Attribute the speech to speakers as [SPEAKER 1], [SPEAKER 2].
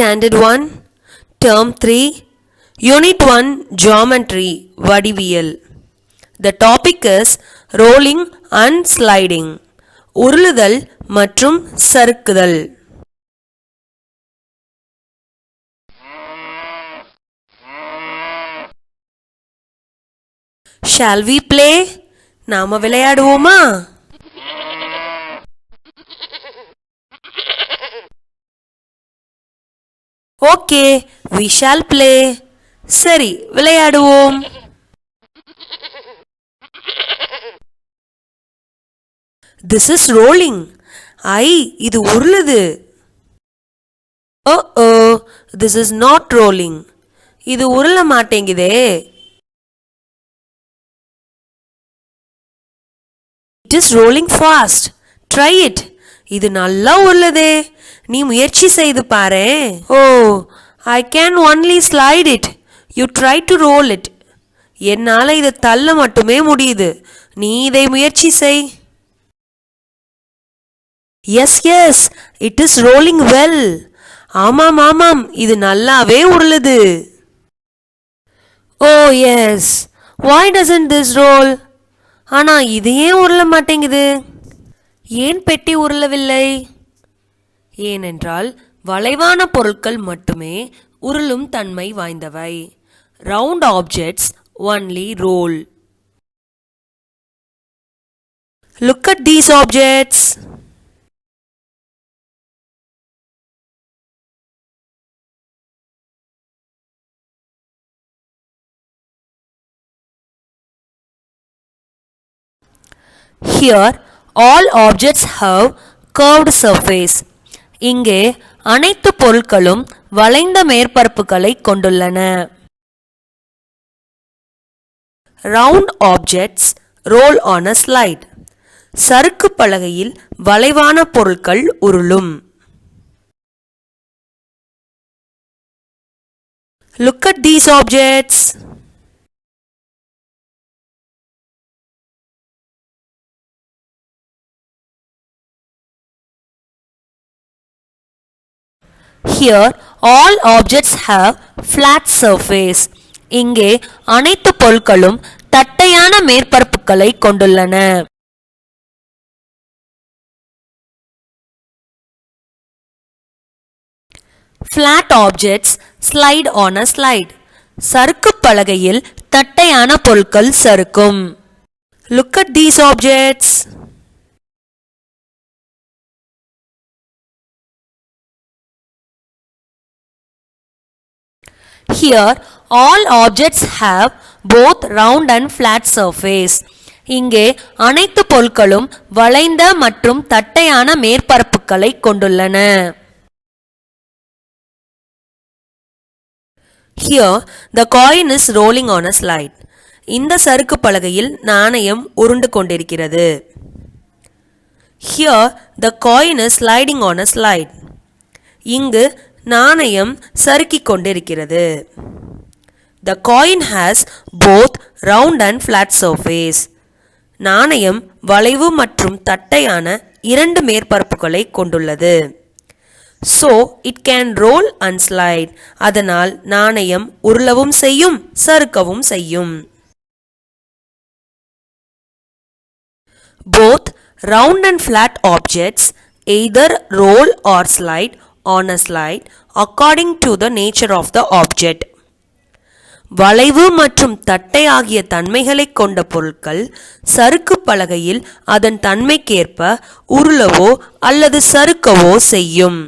[SPEAKER 1] Standard 1, Term 3, Unit 1, Geometry, வடிவியல். The topic is rolling and sliding. உருளுதல் மற்றும் சறுக்குதல். Shall we play? நாம விளையாடுவோமா? Okay, we shall play. சரி, விளையாடுவோம். This is rolling. இது உருளுது. Oh, this is not rolling. இது உருள மாட்டேங்குதே. It is rolling fast. Try it. இது நல்லா உருளுதே. நீ முயற்சி செய்து பாரு. Oh, I can only slide it. You try to roll it. என்னால இதை தள்ள மட்டுமே முடியுது. நீ இதை முயற்சி செய். Yes, it is rolling well. ஆமாம், இது நல்லாவே உருளுது. Oh, yes. Why doesn't this roll? ஆனா இது ஏன் உருள மாட்டேங்குது? ஏன் பெட்டி உருளவில்லை? ஏனென்றால் வளைவான பொருட்கள் மட்டுமே உருளும் தன்மை வாய்ந்தவை. Round objects only roll. Look at these objects. Here all objects have curved surface. இங்கே அனைத்து பொருட்களும் வளைந்த மேற்பரப்புகளை கொண்டுள்ளன. Round objects roll on a slide. சறுக்கு பலகையில் வளைவான பொருட்கள் உருளும். Look at these objects. Here all objects have flat surface. இங்கே அனைத்து பொருட்களும் தட்டையான மேற்பரப்புகளை கொண்டுள்ளன. Flat objects slide on a slide. சறுக்கு பலகையில் தட்டையான பொருட்கள் சறுக்கும். Look at these objects. Here all objects have both round and flat surface. இங்கே அனைத்து பொருட்களும் வளைந்த மற்றும் தட்டையான மேற்பரப்புகளை கொண்டுள்ளன. Here the coin is rolling on a slide. இந்த சறுக்கு பலகையில் நாணயம் உருண்டு கொண்டிருக்கிறது. Here the coin is sliding on a slide. இங்கு நாணயம் சறுக்கிக் கொண்டிருக்கிறது. The coin has both round and flat surface. நாணயம் வளைவு மற்றும் தட்டையான இரண்டு மேற்பரப்புகளை கொண்டுள்ளது. So it can roll and slide. அதனால் நாணயம் உருளவும் செய்யும் சறுக்கவும் செய்யும். Both round and flat objects either roll or slide on a slide according to the nature of the object. வளைவு மற்றும் தட்டை ஆகிய தன்மைகளை கொண்ட பொருட்கள் சறுக்கு பலகையில் அதன் தன்மைக்கேற்ப உருளவோ அல்லது சறுக்கவோ செய்யும்.